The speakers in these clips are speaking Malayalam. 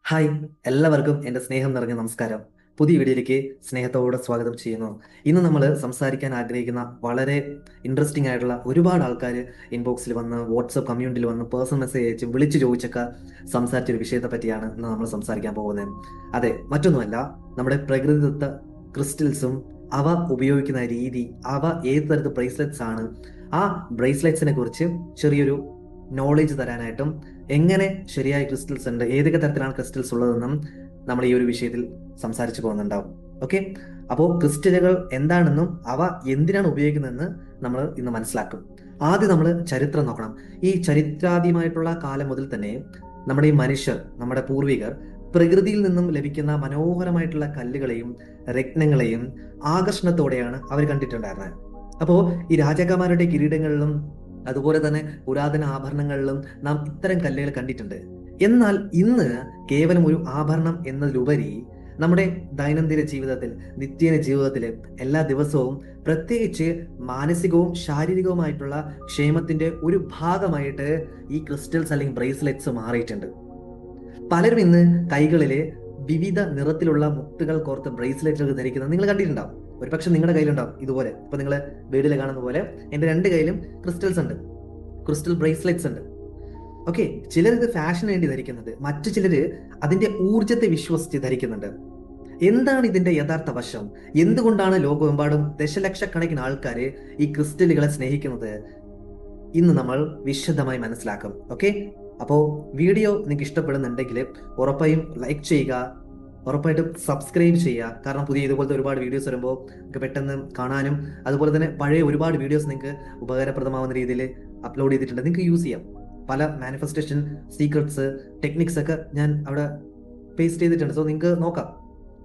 ഹായ്, എല്ലാവർക്കും എൻ്റെ സ്നേഹം നിറഞ്ഞ നമസ്കാരം. പുതിയ വീഡിയോയിലേക്ക് സ്നേഹത്തോടെ സ്വാഗതം ചെയ്യുന്നു. ഇന്ന് നമ്മൾ സംസാരിക്കാൻ ആഗ്രഹിക്കുന്ന വളരെ ഇൻട്രസ്റ്റിംഗ് ആയിട്ടുള്ള ഒരുപാട് ആൾക്കാർ ഇൻബോക്സിൽ വന്ന് വാട്സപ്പ് കമ്മ്യൂണിറ്റിയിൽ വന്ന് പേഴ്സണൽ മെസ്സേജ് അയച്ച് വിളിച്ചു ചോദിച്ചൊക്കെ സംസാരിച്ചൊരു വിഷയത്തെ പറ്റിയാണ് ഇന്ന് നമ്മൾ സംസാരിക്കാൻ പോകുന്നത്. അതെ, മറ്റൊന്നുമല്ല, നമ്മുടെ പ്രകൃതിദത്ത ക്രിസ്റ്റൽസും അവ ഉപയോഗിക്കുന്ന രീതി, അവ ഏത് തരത്തിൽ ബ്രേസ്ലെറ്റ്സ് ആണ്, ആ ബ്രേസ്ലെറ്റ്സിനെ കുറിച്ച് ചെറിയൊരു നോളേജ് തരാനായിട്ടും എങ്ങനെ ശരിയായ ക്രിസ്റ്റൽസ് ഉണ്ട്, ഏതൊക്കെ തരത്തിലാണ് ക്രിസ്റ്റൽസ് ഉള്ളതെന്നും നമ്മൾ ഈ ഒരു വിഷയത്തിൽ സംസാരിച്ചു പോകുന്നുണ്ടാവും. ഓക്കെ, അപ്പോൾ ക്രിസ്റ്റലുകൾ എന്താണെന്നും അവ എന്തിനാണ് ഉപയോഗിക്കുന്നതെന്ന് നമ്മൾ ഇന്ന് മനസ്സിലാക്കും. ആദ്യം നമ്മൾ ചരിത്രം നോക്കണം. ഈ ചരിത്രാതീതമായിട്ടുള്ള കാലം മുതൽ തന്നെ നമ്മുടെ ഈ മനുഷ്യർ, നമ്മുടെ പൂർവികർ പ്രകൃതിയിൽ നിന്നും ലഭിക്കുന്ന മനോഹരമായിട്ടുള്ള കല്ലുകളെയും രത്നങ്ങളെയും ആകർഷണത്തോടെയാണ് അവർ കണ്ടിട്ടുണ്ടായിരുന്നത്. അപ്പോൾ ഈ രാജാക്കന്മാരുടെ കിരീടങ്ങളിലും അതുപോലെ തന്നെ പുരാതന ആഭരണങ്ങളിലും നാം ഇത്തരം കല്ലുകൾ കണ്ടിട്ടുണ്ട്. എന്നാൽ ഇന്ന് കേവലം ഒരു ആഭരണം എന്നതിലുപരി നമ്മുടെ ദൈനംദിന ജീവിതത്തിൽ, നിത്യേന ജീവിതത്തിൽ എല്ലാ ദിവസവും പ്രത്യേകിച്ച് മാനസികവും ശാരീരികവുമായിട്ടുള്ള ക്ഷേമത്തിന്റെ ഒരു ഭാഗമായിട്ട് ഈ ക്രിസ്റ്റൽസ് അല്ലെങ്കിൽ ബ്രേസ്ലെറ്റ്സ് മാറിയിട്ടുണ്ട്. പലരും ഇന്ന് കൈകളില് വിവിധ നിറത്തിലുള്ള മുത്തുകൾ കോർത്ത് ബ്രേസ്ലെറ്റുകൾ ധരിക്കുന്നത് നിങ്ങൾ കണ്ടിട്ടുണ്ടാവും. ഒരുപക്ഷെ നിങ്ങളുടെ കയ്യിലുണ്ടാവും ഇതുപോലെ. ഇപ്പൊ നിങ്ങൾ വീഡിയോയിൽ കാണുന്ന പോലെ എന്റെ രണ്ട് കയ്യിലും ക്രിസ്റ്റൽസ് ഉണ്ട്, ക്രിസ്റ്റൽ ബ്രേസ്ലെറ്റ്സ് ഉണ്ട്. ഓക്കെ, ചിലർ ഇത് ഫാഷന് വേണ്ടി ധരിക്കുന്നുണ്ട്, മറ്റു ചിലര് അതിന്റെ ഊർജത്തെ വിശ്വസിച്ച് ധരിക്കുന്നുണ്ട്. എന്താണ് ഇതിന്റെ യഥാർത്ഥ വശം? എന്തുകൊണ്ടാണ് ലോകമെമ്പാടും ദശലക്ഷക്കണക്കിന് ആൾക്കാര് ഈ ക്രിസ്റ്റലുകളെ സ്നേഹിക്കുന്നത്? ഇന്ന് നമ്മൾ വിശദമായി മനസ്സിലാക്കും. ഓക്കെ, അപ്പോൾ വീഡിയോ നിങ്ങൾക്ക് ഇഷ്ടപ്പെടുന്നുണ്ടെങ്കിൽ ഉറപ്പായും ലൈക്ക് ചെയ്യുക, ഉറപ്പായിട്ടും സബ്സ്ക്രൈബ് ചെയ്യുക. കാരണം പുതിയ ഇതുപോലത്തെ ഒരുപാട് വീഡിയോസ് വരുമ്പോൾ നിങ്ങൾക്ക് പെട്ടെന്ന് കാണാനും, അതുപോലെ തന്നെ പഴയ ഒരുപാട് വീഡിയോസ് നിങ്ങൾക്ക് ഉപകാരപ്രദമാവുന്ന രീതിയിൽ അപ്ലോഡ് ചെയ്തിട്ടുണ്ട്, നിങ്ങൾക്ക് യൂസ് ചെയ്യാം. പല മാനിഫെസ്റ്റേഷൻ സീക്രട്സ് ടെക്നിക്സ് ഒക്കെ ഞാൻ അവിടെ പേസ്റ്റ് ചെയ്തിട്ടുണ്ട്, സോ നിങ്ങൾക്ക് നോക്കാം.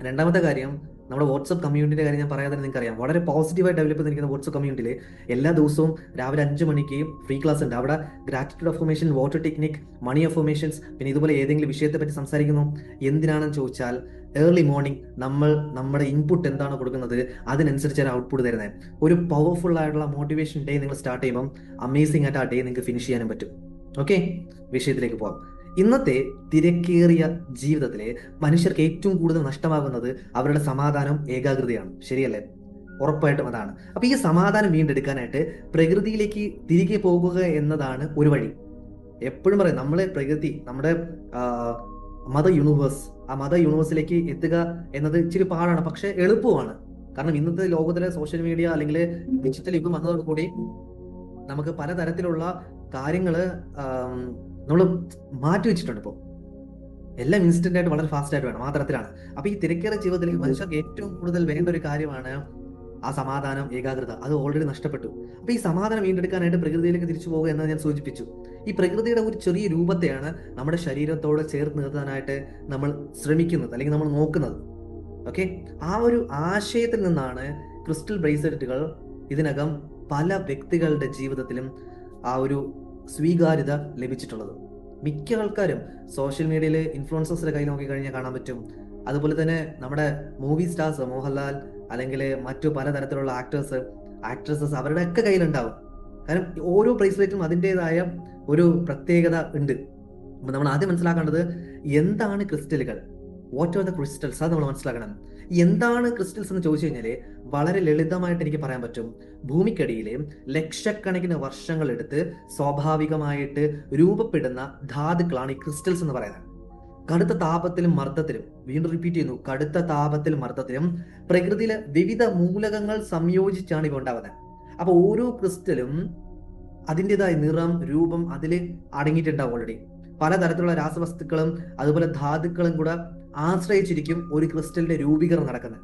രണ്ടാമത്തെ കാര്യം, നമ്മുടെ വാട്സപ്പ് കമ്മ്യൂണിറ്റിയുടെ കാര്യം ഞാൻ പറയാതെ നിങ്ങൾക്ക് അറിയാം. വളരെ പോസിറ്റീവായി ഡെവലപ്പ് ചെയ്തിരിക്കുന്ന വാട്സപ്പ് കമ്മ്യൂണിറ്റിയിൽ എല്ലാ ദിവസവും രാവിലെ 5 മണിക്ക് ഫ്രീ ക്ലാസ് ഉണ്ട്. അവിടെ ഗ്രാറ്റിറ്റ്യൂഡ് അഫർമേഷൻ, വാട്ടർ ടെക്നിക്, മണി അഫർമേഷൻസ്, പിന്നെ ഇതുപോലെ ഏതെങ്കിലും വിഷയത്തെ പറ്റി സംസാരിക്കുന്നു. എന്തിനാണെന്ന് ചോദിച്ചാൽ ഏർലി മോർണിംഗ് നമ്മൾ നമ്മുടെ ഇൻപുട്ട് എന്താണ് കൊടുക്കുന്നത് അതിനനുസരിച്ചാണ് ഔട്ട്പുട്ട് തരുന്നത്. ഒരു പവർഫുൾ ആയിട്ടുള്ള മോട്ടിവേഷൻ ഡേ നിങ്ങൾ സ്റ്റാർട്ട് ചെയ്യുമ്പം അമേസിംഗ് ആയിട്ട് ആ ഡേ നിങ്ങൾക്ക് ഫിനിഷ് ചെയ്യാനും പറ്റും. ഓക്കെ, വിഷയത്തിലേക്ക് പോകാം. ഇന്നത്തെ തിരക്കേറിയ ജീവിതത്തിലെ മനുഷ്യർക്ക് ഏറ്റവും കൂടുതൽ നഷ്ടമാകുന്നത് അവരുടെ സമാധാനം, ഏകാഗ്രതയാണ്. ശരിയല്ലേ? ഉറപ്പായിട്ടും അതാണ്. അപ്പൊ ഈ സമാധാനം വീണ്ടെടുക്കാനായിട്ട് പ്രകൃതിയിലേക്ക് തിരികെ പോകുക എന്നതാണ് ഒരു വഴി. എപ്പോഴും പറയും നമ്മളെ പ്രകൃതി, നമ്മുടെ മദർ യൂണിവേഴ്സ്, ആ മദർ യൂണിവേഴ്സിലേക്ക് എത്തുക എന്നത് ഇച്ചിരി പാടാണ്, പക്ഷെ എളുപ്പമാണ്. കാരണം ഇന്നത്തെ ലോകത്തിലെ സോഷ്യൽ മീഡിയ അല്ലെങ്കിൽ ഡിജിറ്റൽ യുഗം വന്നതോടുകൂടി നമുക്ക് പലതരത്തിലുള്ള കാര്യങ്ങള് നമ്മൾ മാറ്റി വെച്ചിട്ടുണ്ട്. ഇപ്പോൾ എല്ലാം ഇൻസ്റ്റന്റ് ആയിട്ട് വളരെ ഫാസ്റ്റ് ആയിട്ട് വേണം, ആ തരത്തിലാണ്. അപ്പൊ ഈ തിരക്കേറിയ ജീവിതത്തിൽ മനുഷ്യർക്ക് ഏറ്റവും കൂടുതൽ വേണ്ട ഒരു കാര്യമാണ് ആ സമാധാനം, ഏകാഗ്രത. അത് ഓൾറെഡി നഷ്ടപ്പെട്ടു. അപ്പൊ ഈ സമാധാനം വീണ്ടെടുക്കാനായിട്ട് പ്രകൃതിയിലേക്ക് തിരിച്ചു പോകുക എന്നത് ഞാൻ സൂചിപ്പിച്ചു. ഈ പ്രകൃതിയുടെ ഒരു ചെറിയ രൂപത്തെയാണ് നമ്മുടെ ശരീരത്തോട് ചേർത്ത് നിർത്താനായിട്ട് നമ്മൾ ശ്രമിക്കുന്നത് അല്ലെങ്കിൽ നമ്മൾ നോക്കുന്നത്. ഓക്കെ, ആ ഒരു ആശയത്തിൽ നിന്നാണ് ക്രിസ്റ്റൽ ബ്രേസ്ലെറ്റുകൾ ഇതിനകം പല വ്യക്തികളുടെ ജീവിതത്തിലും ആ ഒരു സ്വീകാര്യത ലഭിച്ചിട്ടുള്ളത്. മിക്ക ആൾക്കാരും സോഷ്യൽ മീഡിയയിൽ ഇൻഫ്ലുവൻസേഴ്സിന്റെ കയ്യിൽ നോക്കിക്കഴിഞ്ഞാൽ കാണാൻ പറ്റും. അതുപോലെ തന്നെ നമ്മുടെ മൂവി സ്റ്റാർസ്, മോഹൻലാൽ അല്ലെങ്കിൽ മറ്റു പലതരത്തിലുള്ള ആക്ട്രസസ് അവരുടെ ഒക്കെ കയ്യിലുണ്ടാവും. കാരണം ഓരോ ബ്രേസ്ലെറ്റും അതിൻ്റെതായ ഒരു പ്രത്യേകത ഉണ്ട്. അപ്പൊ നമ്മൾ ആദ്യം മനസ്സിലാക്കേണ്ടത് എന്താണ് ക്രിസ്റ്റലുകൾ, വാട്ട് ആർ ദ ക്രിസ്റ്റൽസ്, അത് നമ്മൾ മനസ്സിലാക്കണം. എന്താണ് ക്രിസ്റ്റൽസ് എന്ന് ചോദിച്ചു കഴിഞ്ഞാൽ വളരെ ലളിതമായിട്ട് എനിക്ക് പറയാൻ പറ്റും. ഭൂമിക്കടിയിലെ ലക്ഷക്കണക്കിന് വർഷങ്ങൾ എടുത്ത് സ്വാഭാവികമായിട്ട് രൂപപ്പെടുന്ന ധാതുക്കളാണ് ഈ ക്രിസ്റ്റൽസ് എന്ന് പറയുന്നത്. കടുത്ത താപത്തിലും മർദ്ദത്തിലും, വീണ്ടും റിപ്പീറ്റ് ചെയ്യുന്നു, കടുത്ത താപത്തിലും മർദ്ദത്തിലും പ്രകൃതിയിലെ വിവിധ മൂലകങ്ങൾ സംയോജിച്ചാണ് ഇവ ഉണ്ടാകുന്നത്. അപ്പൊ ഓരോ ക്രിസ്റ്റലും അതിൻ്റെതായ നിറം, രൂപം അതിൽ അടങ്ങിയിട്ടുണ്ടാവും ഓൾറെഡി. പലതരത്തിലുള്ള രാസവസ്തുക്കളും അതുപോലെ ധാതുക്കളും കൂടെ ആശ്രയിച്ചിരിക്കും ഒരു ക്രിസ്റ്റലിന്റെ രൂപീകരണം നടക്കുന്നത്.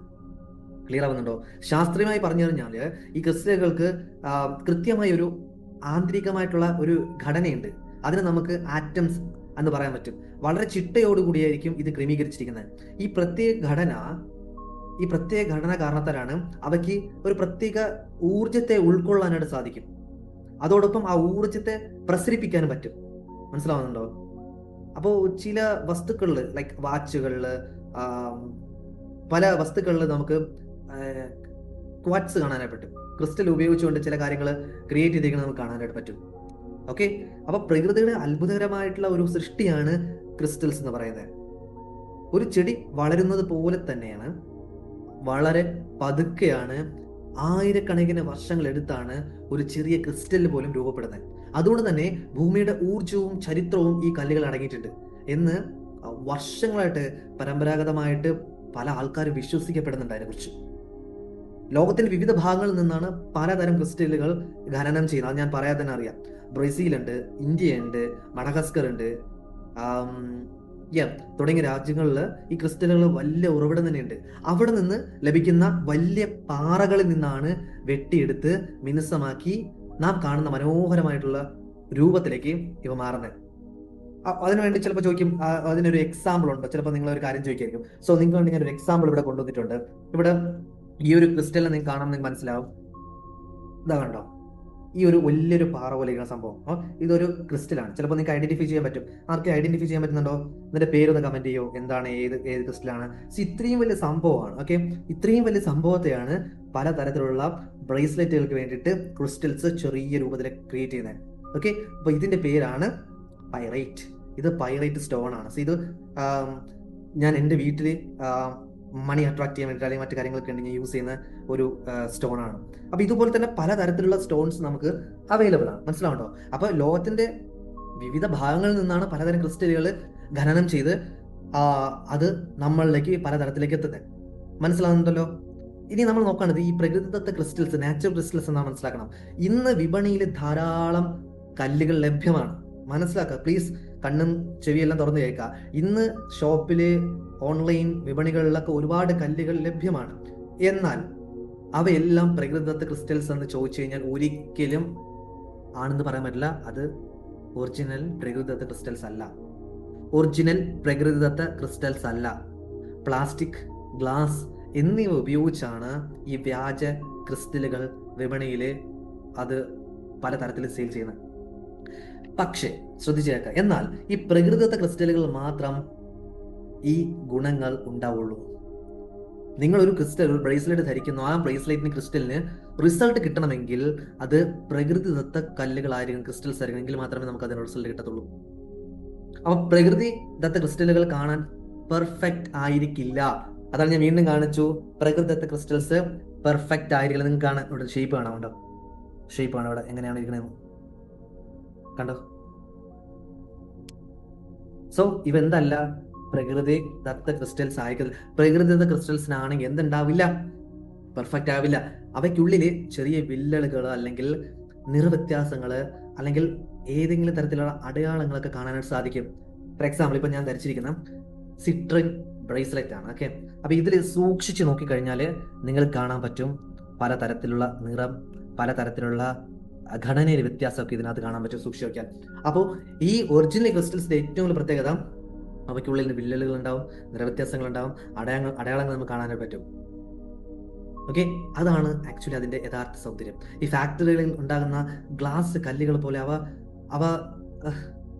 ക്ലിയർ ആവുന്നുണ്ടോ? ശാസ്ത്രീയമായി പറഞ്ഞു കഴിഞ്ഞാൽ ഈ ക്രിസ്റ്റലുകൾക്ക് കൃത്യമായ ഒരു ആന്തരികമായിട്ടുള്ള ഒരു ഘടനയുണ്ട്. അതിന് നമുക്ക് ആറ്റംസ് എന്ന് പറയാൻ പറ്റും. വളരെ ചിട്ടയോടുകൂടിയായിരിക്കും ഇത് ക്രമീകരിച്ചിരിക്കുന്നത്. ഈ പ്രത്യേക ഘടന കാരണത്താലാണ് അവയ്ക്ക് ഒരു പ്രത്യേക ഊർജത്തെ ഉൾക്കൊള്ളാനായിട്ട് സാധിക്കും. അതോടൊപ്പം ആ ഊർജത്തെ പ്രസരിപ്പിക്കാനും പറ്റും. മനസ്സിലാവുന്നുണ്ടോ? അപ്പോൾ ചില വസ്തുക്കളിൽ, ലൈക്ക് വാച്ചുകളിൽ, പല വസ്തുക്കളിൽ നമുക്ക് ക്വാർട്സ് കാണാനായിട്ട് പറ്റും. ക്രിസ്റ്റൽ ഉപയോഗിച്ചുകൊണ്ട് ചില കാര്യങ്ങൾ ക്രിയേറ്റ് ചെയ്തിരിക്കുന്നത് നമുക്ക് കാണാനായിട്ട് പറ്റും. ഓക്കെ, അപ്പൊ പ്രകൃതിയുടെ അത്ഭുതകരമായിട്ടുള്ള ഒരു സൃഷ്ടിയാണ് ക്രിസ്റ്റൽസ് എന്ന് പറയുന്നത്. ഒരു ചെടി വളരുന്നത് പോലെ തന്നെയാണ്, വളരെ പതുക്കെയാണ്, ആയിരക്കണക്കിന് വർഷങ്ങൾ എടുത്താണ് ഒരു ചെറിയ ക്രിസ്റ്റൽ പോലും രൂപപ്പെടുന്നത്. അതുകൊണ്ട് തന്നെ ഭൂമിയുടെ ഊർജവും ചരിത്രവും ഈ കല്ലുകൾ അടങ്ങിയിട്ടുണ്ട് എന്ന് വർഷങ്ങളായിട്ട് പരമ്പരാഗതമായിട്ട് പല ആൾക്കാരും വിശ്വസിക്കപ്പെടുന്നുണ്ട് അതിനെക്കുറിച്ച്. ലോകത്തിന്റെ വിവിധ ഭാഗങ്ങളിൽ നിന്നാണ് പലതരം ക്രിസ്റ്റലുകൾ ഖനനം ചെയ്യുന്നത്. അത് ഞാൻ പറയാതെ തന്നെ അറിയാം. ബ്രസീലുണ്ട്, ഇന്ത്യയുണ്ട്, മഡഗസ്കർ ഉണ്ട്, തുടങ്ങിയ രാജ്യങ്ങളിൽ ഈ ക്രിസ്റ്റലുകൾ വലിയ ഉറവിടം തന്നെയുണ്ട്. അവിടെ നിന്ന് ലഭിക്കുന്ന വലിയ പാറകളിൽ നിന്നാണ് വെട്ടിയെടുത്ത് മിനുസമാക്കി നാം കാണുന്ന മനോഹരമായിട്ടുള്ള രൂപത്തിലേക്ക് ഇവ മാറുന്നത്. അതിനുവേണ്ടി ചിലപ്പോൾ ചോദിക്കും, അതിനൊരു എക്സാമ്പിൾ ഉണ്ടോ? ചിലപ്പോൾ നിങ്ങൾ ഒരു കാര്യം ചോദിക്കായിരിക്കും. സോ നിങ്ങൾക്ക് വേണ്ടി ഞാൻ ഒരു എക്സാമ്പിൾ ഇവിടെ കൊണ്ടുവന്നിട്ടുണ്ട്. ഇവിടെ ഈ ഒരു ക്രിസ്റ്റലിനെ നിങ്ങൾക്ക് കാണാൻ നിങ്ങൾക്ക് മനസ്സിലാവും. ഇതാ കണ്ടോ, ഈ ഒരു വലിയൊരു പാറ പോലെ ഇരിക്കുന്ന സംഭവം, ഇതൊരു ക്രിസ്റ്റലാണ്. ചിലപ്പോൾ നിങ്ങൾക്ക് ഐഡന്റിഫൈ ചെയ്യാൻ പറ്റും. ആർക്കും ഐഡന്റിഫൈ ചെയ്യാൻ പറ്റുന്നുണ്ടോ? ഇതിന്റെ പേരൊന്ന് കമന്റ് ചെയ്യോ, എന്താണ്, ഏത് ക്രിസ്റ്റലാണ്? ഇത്രയും വലിയ സംഭവമാണ്. ഓക്കെ, ഇത്രയും വലിയ സംഭവത്തെയാണ് പലതരത്തിലുള്ള ബ്രേസ്ലെറ്റുകൾക്ക് വേണ്ടിയിട്ട് ക്രിസ്റ്റൽസ് ചെറിയ രൂപത്തിൽ ക്രിയേറ്റ് ചെയ്യുന്നത്. ഓക്കെ, അപ്പൊ ഇതിന്റെ പേരാണ് പൈറൈറ്റ്. ഇത് പൈറൈറ്റ് സ്റ്റോൺ ആണ്. ഇത് ഞാൻ എൻ്റെ വീട്ടിൽ മണി അട്രാക്ട് ചെയ്യാൻ വേണ്ടി അല്ലെങ്കിൽ മറ്റു കാര്യങ്ങളൊക്കെ ഉണ്ടെങ്കിൽ യൂസ് ചെയ്യുന്ന ഒരു സ്റ്റോൺ ആണ്. അപ്പൊ ഇതുപോലെ തന്നെ പലതരത്തിലുള്ള സ്റ്റോൺസ് നമുക്ക് അവൈലബിൾ ആണ്. മനസ്സിലാവുണ്ടോ? അപ്പൊ ലോകത്തിന്റെ വിവിധ ഭാഗങ്ങളിൽ നിന്നാണ് പലതരം ക്രിസ്റ്റലുകൾ ഖനനം ചെയ്ത് അത് നമ്മളിലേക്ക് പലതരത്തിലേക്ക് എത്തുന്നത്. മനസ്സിലാവുന്നുണ്ടല്ലോ? ഇനി നമ്മൾ നോക്കേണ്ടത് ഈ പ്രകൃതിദത്ത ക്രിസ്റ്റൽസ്, നാച്ചുറൽ ക്രിസ്റ്റൽസ് എന്നാ മനസ്സിലാക്കണം. ഇന്ന് വിപണിയിൽ ധാരാളം കല്ലുകൾ ലഭ്യമാണ്. മനസ്സിലാക്കുക പ്ലീസ്, കണ്ണും ചെവിയെല്ലാം തുറന്നു കേൾക്കുക. ഇന്ന് ഷോപ്പില്, ഓൺലൈൻ വിപണികളിലൊക്കെ ഒരുപാട് കല്ലുകൾ ലഭ്യമാണ്. എന്നാൽ അവയെല്ലാം പ്രകൃതിദത്ത ക്രിസ്റ്റൽസ് എന്ന് ചോദിച്ചു കഴിഞ്ഞാൽ ഒരിക്കലും ആണെന്ന് പറയാൻ പറ്റില്ല. അത് ഒറിജിനൽ പ്രകൃതിദത്ത ക്രിസ്റ്റൽസ് അല്ല. ഒറിജിനൽ പ്രകൃതിദത്ത ക്രിസ്റ്റൽസ് അല്ല. പ്ലാസ്റ്റിക്, ഗ്ലാസ് എന്നിവ ഉപയോഗിച്ചാണ് ഈ വ്യാജ ക്രിസ്റ്റലുകൾ വിപണിയിൽ അത് പലതരത്തിൽ സെയിൽ ചെയ്യുന്നത്. പക്ഷേ ശ്രദ്ധിച്ചേക്കാം, എന്നാൽ ഈ പ്രകൃതിദത്ത ക്രിസ്റ്റലുകൾ മാത്രം ഈ ഗുണങ്ങൾ ഉണ്ടാവുള്ളൂ. നിങ്ങൾ ഒരു ക്രിസ്റ്റൽ, ഒരു ബ്രേസ്ലെറ്റ് ധരിക്കുന്നു, ആ ബ്രേസ്ലെറ്റിന് ക്രിസ്റ്റലിന് റിസൾട്ട് കിട്ടണമെങ്കിൽ അത് പ്രകൃതിദത്ത കല്ലുകളായിരിക്കും, ക്രിസ്റ്റൽസ് ആയിരിക്കും, എങ്കിൽ മാത്രമേ നമുക്ക് അതിന് റിസൾട്ട് കിട്ടത്തുള്ളൂ. അപ്പൊ പ്രകൃതിദത്ത ക്രിസ്റ്റലുകൾ കാണാൻ പെർഫെക്റ്റ് ആയിരിക്കില്ല. അതാണ് ഞാൻ വീണ്ടും കാണിച്ചു, പ്രകൃതിദത്ത ക്രിസ്റ്റൽസ് പെർഫെക്റ്റ് ആയിരിക്കില്ല. നിങ്ങൾക്ക് കാണാൻ ഇവിടെ ഷേപ്പ് കാണാം, ഉണ്ടോ? ഷേപ്പ് ആണ് ഇവിടെ എങ്ങനെയാണ് ഇരിക്കണത്, കണ്ടോ? സോ ഇവെന്തല്ല പ്രകൃതിദത്ത ക്രിസ്റ്റൽസ് ആയിരിക്കും. പ്രകൃതിദത്ത ക്രിസ്റ്റൽസിനാണെങ്കിൽ എന്തുണ്ടാവില്ല? പെർഫെക്റ്റ് ആവില്ല. അവയ്ക്കുള്ളിൽ ചെറിയ വിള്ളലുകൾ അല്ലെങ്കിൽ നിറവ്യത്യാസങ്ങൾ അല്ലെങ്കിൽ ഏതെങ്കിലും തരത്തിലുള്ള അടയാളങ്ങളൊക്കെ കാണാനായിട്ട് സാധിക്കും. ഫോർ എക്സാമ്പിൾ, ഇപ്പൊ ഞാൻ ധരിച്ചിരിക്കുന്ന സിട്രിൻ ബ്രേസ്ലെറ്റ് ആണ്. ഓക്കെ, അപ്പൊ ഇതിൽ സൂക്ഷിച്ച് നോക്കിക്കഴിഞ്ഞാൽ നിങ്ങൾ കാണാൻ പറ്റും പലതരത്തിലുള്ള നിറം, പലതരത്തിലുള്ള ഘടനയിൽ വ്യത്യാസമൊക്കെ ഇതിനകത്ത് കാണാൻ പറ്റും, സൂക്ഷിച്ച് നോക്കിയാൽ. അപ്പോൾ ഈ ഒറിജിനൽ ക്രിസ്റ്റൽസിന്റെ ഏറ്റവും വലിയ പ്രത്യേകത അവയ്ക്കുള്ളിൽ വിള്ളലുകൾ ഉണ്ടാവും, നിറവ്യത്യാസങ്ങൾ ഉണ്ടാവും, അടയാളങ്ങൾ നമുക്ക് കാണാനായിട്ട് പറ്റും. ഓക്കെ, അതാണ് ആക്ച്വലി അതിന്റെ യഥാർത്ഥ സൗന്ദര്യം. ഈ ഫാക്ടറികളിൽ ഉണ്ടാകുന്ന ഗ്ലാസ് കല്ലുകൾ പോലെ അവ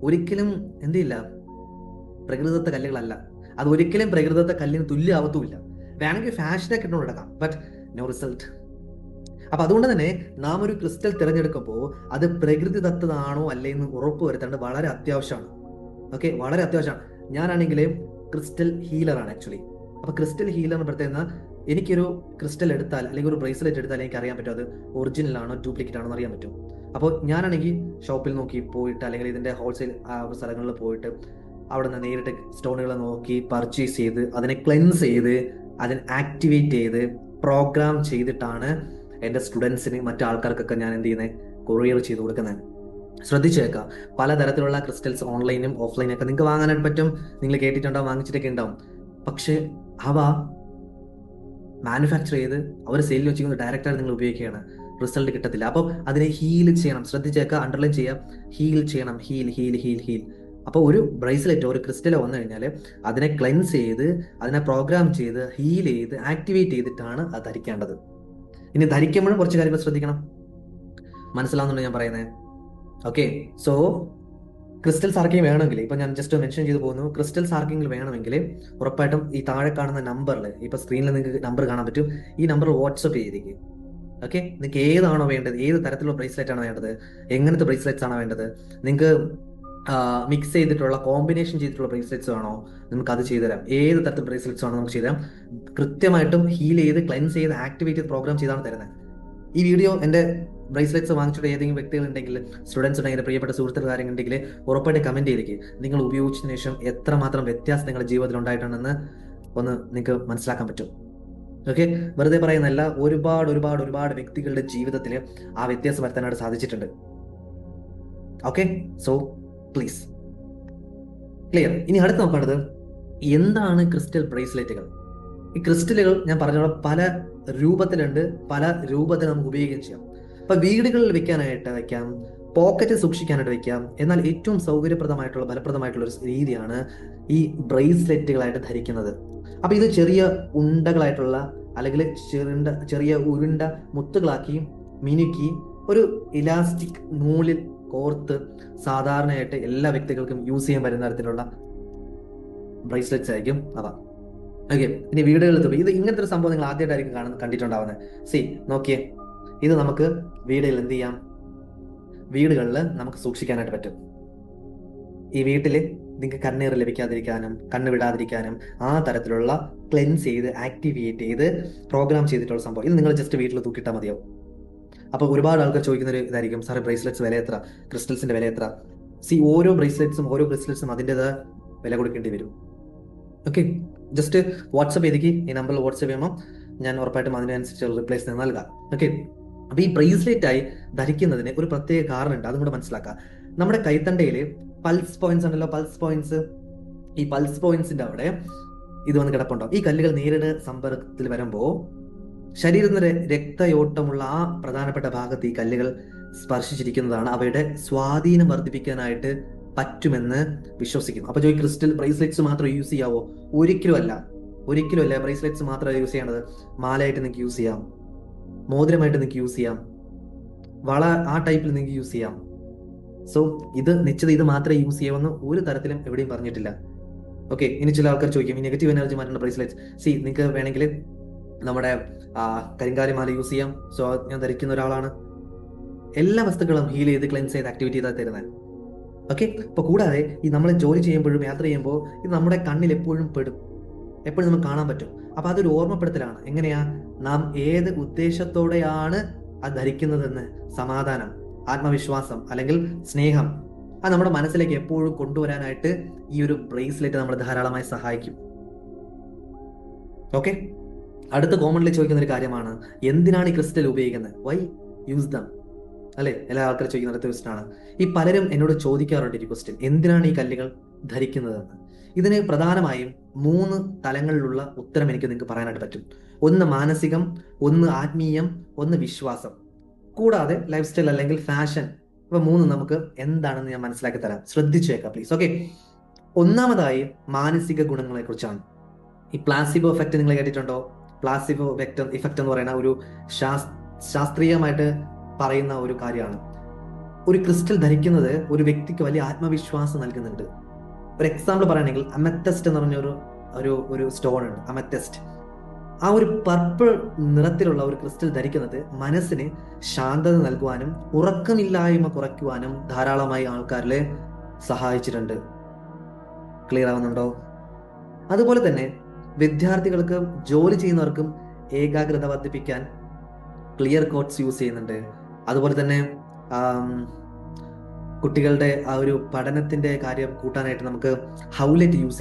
ഒരിക്കലും എന്തില്ല, പ്രകൃതിദത്ത കല്ലുകളല്ല. അത് ഒരിക്കലും പ്രകൃതിദത്ത കല്ലിന് തുല്യമാവത്തുമില്ല. വേണമെങ്കിൽ ഫാഷനൊക്കെ ഇട്ടുകൊണ്ട് നടക്കാം, ബട്ട് നോ റിസൾട്ട്. അപ്പൊ അതുകൊണ്ട് തന്നെ നാം ഒരു ക്രിസ്റ്റൽ തിരഞ്ഞെടുക്കുമ്പോൾ അത് പ്രകൃതിദത്തതാണോ അല്ലേ എന്ന് ഉറപ്പ് വരുത്തേണ്ടത് വളരെ അത്യാവശ്യമാണ്. ഓക്കെ, വളരെ അത്യാവശ്യമാണ്. ഞാനാണെങ്കിൽ ക്രിസ്റ്റൽ ഹീലറാണ് ആക്ച്വലി. അപ്പൊ ക്രിസ്റ്റൽ ഹീലറിന് പ്രത്യേകത, എനിക്കൊരു ക്രിസ്റ്റൽ എടുത്താൽ അല്ലെങ്കിൽ ഒരു ബ്രേസ്ലെറ്റ് എടുത്താൽ എനിക്ക് അറിയാൻ പറ്റും അത് ഒറിജിനൽ ആണോ ഡ്യൂപ്ലിക്കേറ്റ് ആണോ എന്ന് അറിയാൻ പറ്റും. അപ്പോൾ ഞാനാണെങ്കിൽ ഷോപ്പിൽ നോക്കി പോയിട്ട് അല്ലെങ്കിൽ ഇതിന്റെ ഹോൾസെയിൽ സ്ഥലങ്ങളിൽ പോയിട്ട് അവിടെ നിന്ന് നേരിട്ട് സ്റ്റോണുകൾ നോക്കി പർച്ചേസ് ചെയ്ത് അതിനെ ക്ലെൻസ് ചെയ്ത് അതിനെ ആക്ടിവേറ്റ് ചെയ്ത് പ്രോഗ്രാം ചെയ്തിട്ടാണ് എൻ്റെ സ്റ്റുഡൻസിന്, മറ്റാൾക്കാർക്കൊക്കെ ഞാൻ എന്ത് ചെയ്യുന്നത്, കൊറിയർ ചെയ്ത് കൊടുക്കുന്നത്. ശ്രദ്ധിച്ചേക്കാം, പലതരത്തിലുള്ള ക്രിസ്റ്റൽസ് ഓൺലൈനും ഓഫ്ലൈനും ഒക്കെ നിങ്ങൾക്ക് വാങ്ങാനായിട്ട് പറ്റും. നിങ്ങൾ കേട്ടിട്ടുണ്ടാവും, വാങ്ങിച്ചിട്ടൊക്കെ ഉണ്ടാവും. പക്ഷെ അവ മാനുഫാക്ചർ ചെയ്ത് അവർ സെയിലിൽ വെച്ചിരിക്കുന്നത് ഡയറക്റ്റായിട്ട് നിങ്ങൾ ഉപയോഗിക്കുകയാണ്, റിസൾട്ട് കിട്ടത്തില്ല. അപ്പം അതിനെ ഹീൽ ചെയ്യണം. ശ്രദ്ധിച്ചേക്കാം, അണ്ടർലൈൻ ചെയ്യാം, ഹീൽ ചെയ്യണം. Heal heal heal heal. അപ്പോൾ ഒരു ബ്രേസ്ലെറ്റോ ഒരു ക്രിസ്റ്റലോ വന്നു കഴിഞ്ഞാൽ അതിനെ ക്ലെൻസ് ചെയ്ത് അതിനെ പ്രോഗ്രാം ചെയ്ത് ഹീൽ ചെയ്ത് ആക്ടിവേറ്റ് ചെയ്തിട്ടാണ് അത് ധരിക്കേണ്ടത്. ഇനി ധരിക്കുമ്പോഴും കുറച്ച് കാര്യങ്ങൾ ശ്രദ്ധിക്കണം. മനസ്സിലാവുന്നുണ്ട് ഞാൻ പറയുന്നത്? ഓക്കെ, സോ ക്രിസ്റ്റൽസ് ആർക്കെങ്കിലും വേണമെങ്കിൽ, ഇപ്പൊ ഞാൻ ജസ്റ്റ് മെൻഷൻ ചെയ്ത് പോകുന്നു, ക്രിസ്റ്റൽസ് ആർക്കെങ്കിലും വേണമെങ്കിൽ ഉറപ്പായിട്ടും ഈ താഴെ കാണുന്ന നമ്പറിൽ, ഇപ്പൊ സ്ക്രീനിൽ നിങ്ങൾക്ക് നമ്പർ കാണാൻ പറ്റും, ഈ നമ്പർ വാട്സപ്പ് ചെയ്തിരിക്കും. ഓക്കെ, നിങ്ങൾക്ക് ഏതാണോ വേണ്ടത്, ഏത് തരത്തിലുള്ള ബ്രേസ്ലെറ്റ് ആണോ വേണ്ടത്, എങ്ങനത്തെ ബ്രേസ്ലെറ്റ്സ് ആണോ വേണ്ടത്, നിങ്ങൾക്ക് മിക്സ് ചെയ്തിട്ടുള്ള കോമ്പിനേഷൻ ചെയ്തിട്ടുള്ള ബ്രേസ്ലെറ്റ്സ് വേണോ, നമുക്ക് അത് ചെയ്തുതരാം. ഏത് തരത്തിൽ ബ്രേസ്ലെറ്റ്സ് വേണോ നമുക്ക് ചെയ്തുതരാം. കൃത്യമായിട്ടും ഹീൽ ചെയ്ത് ക്ലെൻസ് ചെയ്ത് ആക്ടിവേറ്റ് ചെയ്ത് പ്രോഗ്രാം ചെയ്താണ് തരുന്നത്. ഈ വീഡിയോ എൻ്റെ ബ്രേസ്ലെറ്റ്സ് വാങ്ങിച്ചിട്ട് ഏതെങ്കിലും വ്യക്തികൾ ഉണ്ടെങ്കിൽ, സ്റ്റുഡൻസ് ഉണ്ടെങ്കിൽ, പ്രിയപ്പെട്ട സുഹൃത്തുക്കൾ കാര്യങ്ങൾ ഉണ്ടെങ്കിൽ ഉറപ്പായിട്ട് കമൻറ്റ് ചെയ്തിരിക്കും. നിങ്ങൾ ഉപയോഗിച്ചതിന് ശേഷം എത്രമാത്രം വ്യത്യാസം നിങ്ങളുടെ ജീവിതത്തിൽ ഉണ്ടായിട്ടുണ്ടെന്ന് ഒന്ന് നിങ്ങൾക്ക് മനസ്സിലാക്കാൻ പറ്റും. ഓക്കെ, വെറുതെ പറയുന്നല്ല, ഒരുപാട് ഒരുപാട് ഒരുപാട് വ്യക്തികളുടെ ജീവിതത്തിൽ ആ വ്യത്യാസം വരുത്താനായിട്ട് സാധിച്ചിട്ടുണ്ട്. Okay, so please clear. ഇനി അടുത്ത് നോക്കേണ്ടത് എന്താണ് ക്രിസ്റ്റൽ ബ്രേസ്ലെറ്റുകൾ. ഈ ക്രിസ്റ്റലുകൾ ഞാൻ പറഞ്ഞ പല രൂപത്തിലുണ്ട്, പല രൂപത്തിൽ നമുക്ക് ഉപയോഗിക്കുകയും ചെയ്യാം. അപ്പൊ വീടുകളിൽ വെക്കാം, പോക്കറ്റ് സൂക്ഷിക്കാനായിട്ട് വെക്കാം. എന്നാൽ ഏറ്റവും സൗകര്യപ്രദമായിട്ടുള്ള ഫലപ്രദമായിട്ടുള്ള ഒരു രീതിയാണ് ഈ ബ്രേസ്ലെറ്റുകളായിട്ട് ധരിക്കുന്നത്. അപ്പൊ ഇത് ചെറിയ ഉണ്ടകളായിട്ടുള്ള അല്ലെങ്കിൽ ചെറിയ ഉരുണ്ട മുത്തുകളാക്കി മിനുക്കി ഒരു ഇലാസ്റ്റിക് നൂലിൽ കോർത്ത് സാധാരണയായിട്ട് എല്ലാ വ്യക്തികൾക്കും യൂസ് ചെയ്യാൻ പറ്റുന്ന തരത്തിലുള്ള ബ്രേസ്ലെറ്റ്സ് ആയിരിക്കും അവ. ഓക്കെ, ഇനി വീടുകളിൽ ഇത് ഇങ്ങനത്തെ ഒരു സംഭവം നിങ്ങൾ ആദ്യമായിട്ടായിരിക്കും കണ്ടിട്ടുണ്ടാവുന്നത്. നോക്കിയേ, ഇത് നമുക്ക് വീടുകളിൽ എന്ത് ചെയ്യാം, വീടുകളിൽ നമുക്ക് സൂക്ഷിക്കാനായിട്ട് പറ്റും. ഈ വീട്ടിൽ നിങ്ങൾക്ക് കണ്ണീർ ലഭിക്കാതിരിക്കാനും കണ്ണ് വിടാതിരിക്കാനും ആ തരത്തിലുള്ള ക്ലെൻസ് ചെയ്ത് ആക്ടിവേറ്റ് ചെയ്ത് പ്രോഗ്രാം ചെയ്തിട്ടുള്ള സംഭവം. ഇത് നിങ്ങൾ ജസ്റ്റ് വീട്ടിൽ തൂക്കിയിട്ടാൽ മതിയാവും. അപ്പോൾ ഒരുപാട് ആൾക്കാർ ചോദിക്കുന്ന ഒരു ഇതായിരിക്കും, സാറേ ബ്രേസ്ലെറ്റ്സ് വില എത്ര, ക്രിസ്റ്റൽസിന്റെ വില എത്ര? ഓരോ ബ്രേസ്ലെറ്റ്സും അതിൻ്റെതായ വില കൊടുക്കേണ്ടി വരും. ഓക്കെ, ജസ്റ്റ് വാട്സപ്പ് ചെയ്തേക്ക്, ഈ നമ്പറിൽ വാട്സപ്പ് ചെയ്യുമ്പോൾ ഞാൻ ഉറപ്പായിട്ടും അതിനനുസരിച്ചുള്ള റിപ്ലൈസ് നൽകാം. ഓക്കെ, അപ്പൊ ഈ ബ്രേസ്ലെറ്റ് ആയി ധരിക്കുന്നതിന് ഒരു പ്രത്യേക കാരണമുണ്ട്, അതും കൂടെ മനസ്സിലാക്കാം. നമ്മുടെ കൈത്തണ്ടയിൽ പൾസ് പോയിന്റ്സ് ഉണ്ടല്ലോ, പൾസ് പോയിന്റ്സ്. ഈ പൾസ് പോയിന്റ്സിന്റെ അവിടെ ഇത് വന്ന് കിടപ്പുണ്ടാവും. ഈ കല്ലുകൾ നേരിട്ട് സമ്പർക്കത്തിൽ വരുമ്പോൾ ശരീരത്തിന്റെ രക്തയോട്ടമുള്ള ആ പ്രധാനപ്പെട്ട ഭാഗത്ത് ഈ കല്ലുകൾ സ്പർശിച്ചിരിക്കുന്നതാണ് അവയുടെ സ്വാധീനം വർദ്ധിപ്പിക്കാനായിട്ട് പറ്റുമെന്ന് വിശ്വസിക്കുന്നു. അപ്പൊ ക്രിസ്റ്റൽ ബ്രേസ്ലെറ്റ്സ് മാത്രം യൂസ് ചെയ്യാവോ? ഒരിക്കലും അല്ല. ബ്രേസ്ലെറ്റ്സ് മാത്രമേ യൂസ് ചെയ്യേണ്ടത്. മാലയായിട്ട് നിങ്ങൾക്ക് യൂസ് ചെയ്യാം, മോതിരമായിട്ട് നിങ്ങൾക്ക് യൂസ് ചെയ്യാം, വള ആ ടൈപ്പിൽ നിങ്ങൾക്ക് യൂസ് ചെയ്യാം. സോ ഇത് നിശ്ചിത ഇത് മാത്രമേ യൂസ് ചെയ്യാമെന്ന് ഒരു തരത്തിലും എവിടെയും പറഞ്ഞിട്ടില്ല. ഓക്കെ, ഇനി ചില ആൾക്കാർ ചോദിക്കും ഈ നെഗറ്റീവ് എനർജി മാറ്റുന്ന ബ്രേസ്ലെറ്റ്സ്. നിങ്ങൾക്ക് വേണമെങ്കിൽ നമ്മുടെ കരിങ്കാലി മാല യൂസ് ചെയ്യാം. സോ ഞാൻ ധരിക്കുന്ന ഒരാളാണ്. എല്ലാ വസ്തുക്കളും ഹീൽ ചെയ്ത് ക്ലെൻസ് ചെയ്ത് ആക്ടിവേറ്റ് ചെയ്താൽ തരുന്നത്. ഓക്കെ, അപ്പൊ കൂടാതെ ഈ നമ്മൾ ജോലി ചെയ്യുമ്പോഴും യാത്ര ചെയ്യുമ്പോൾ ഇത് നമ്മുടെ കണ്ണിൽ എപ്പോഴും പെടും, എപ്പോഴും നമുക്ക് കാണാൻ പറ്റും. അപ്പൊ അതൊരു ഓർമ്മപ്പെടുത്തലാണ്. എങ്ങനെയാ നാം ഏത് ഉദ്ദേശത്തോടെയാണ് അത് ധരിക്കുന്നതെന്ന്. സമാധാനം, ആത്മവിശ്വാസം അല്ലെങ്കിൽ സ്നേഹം അത് നമ്മുടെ മനസ്സിലേക്ക് എപ്പോഴും കൊണ്ടുവരാനായിട്ട് ഈ ഒരു ബ്രേസ്ലെറ്റ് നമ്മൾ ധാരാളമായി സഹായിക്കും. ഓക്കെ, അടുത്ത കോമൺലി ചോദിക്കുന്ന ഒരു കാര്യമാണ്, എന്തിനാണ് ഈ ക്രിസ്റ്റൽ ഉപയോഗിക്കുന്നത്? Why use them? അല്ലെ, എല്ലാ ആൾക്കാരും ചോദിക്കുന്ന അടുത്ത ക്വസ്റ്റ്യൻ ആണ്. ഈ പലരും എന്നോട് ചോദിക്കാറുണ്ട് ഈ ക്വസ്റ്റ്യൻ, എന്തിനാണ് ഈ കല്ലുകൾ ധരിക്കുന്നതെന്ന്. ഇതിന് പ്രധാനമായും 3 തലങ്ങളിലുള്ള ഉത്തരം എനിക്ക് നിങ്ങൾക്ക് പറയാനായിട്ട് പറ്റും. ഒന്ന് മാനസികം, ഒന്ന് ആത്മീയം, ഒന്ന് വിശ്വാസം. കൂടാതെ ലൈഫ് സ്റ്റൈൽ അല്ലെങ്കിൽ ഫാഷൻ. ഇവ 3 നമുക്ക് എന്താണെന്ന് ഞാൻ മനസ്സിലാക്കി തരാം. ശ്രദ്ധിച്ചേക്കാം പ്ലീസ്. ഓക്കെ, ഒന്നാമതായി മാനസിക ഗുണങ്ങളെ കുറിച്ചാണ്. ഈ പ്ലാസിബോ എഫക്റ്റ് നിങ്ങൾ കേട്ടിട്ടുണ്ടോ? പ്ലാസിബോ ഇഫക്റ്റ് എന്ന് പറയുന്ന ഒരു ശാസ്ത്രീയമായിട്ട് പറയുന്ന ഒരു കാര്യമാണ്. ഒരു ക്രിസ്റ്റൽ ധരിക്കുന്നത് ഒരു വ്യക്തിക്ക് വലിയ ആത്മവിശ്വാസം നൽകുന്നുണ്ട്. ഒരു എക്സാമ്പിൾ പറയുകയാണെങ്കിൽ അമത്തസ്റ്റ് എന്ന് പറഞ്ഞ ഒരു സ്റ്റോൺ ഉണ്ട്, അമത്തസ്റ്റ്. ആ ഒരു പർപ്പിൾ നിറത്തിലുള്ള ഒരു ക്രിസ്റ്റൽ ധരിക്കുന്നത് മനസ്സിന് ശാന്തത നൽകുവാനും ഉറക്കമില്ലായ്മ കുറയ്ക്കുവാനും ധാരാളമായി ആൾക്കാരിലെ സഹായിച്ചിട്ടുണ്ട്. ക്ലിയർ ആവുന്നുണ്ടോ? അതുപോലെ തന്നെ വിദ്യാർത്ഥികൾക്കും ജോലി ചെയ്യുന്നവർക്കും ഏകാഗ്രത വർദ്ധിപ്പിക്കാൻ ക്ലിയർ കോട്ട്സ് യൂസ് ചെയ്യുന്നുണ്ട്. അതുപോലെ തന്നെ കുട്ടികളുടെ ആ ഒരു പഠനത്തിന്റെ കാര്യം കൂട്ടാനായിട്ട് നമുക്ക് ഹൗലൈറ്റ് യൂസ്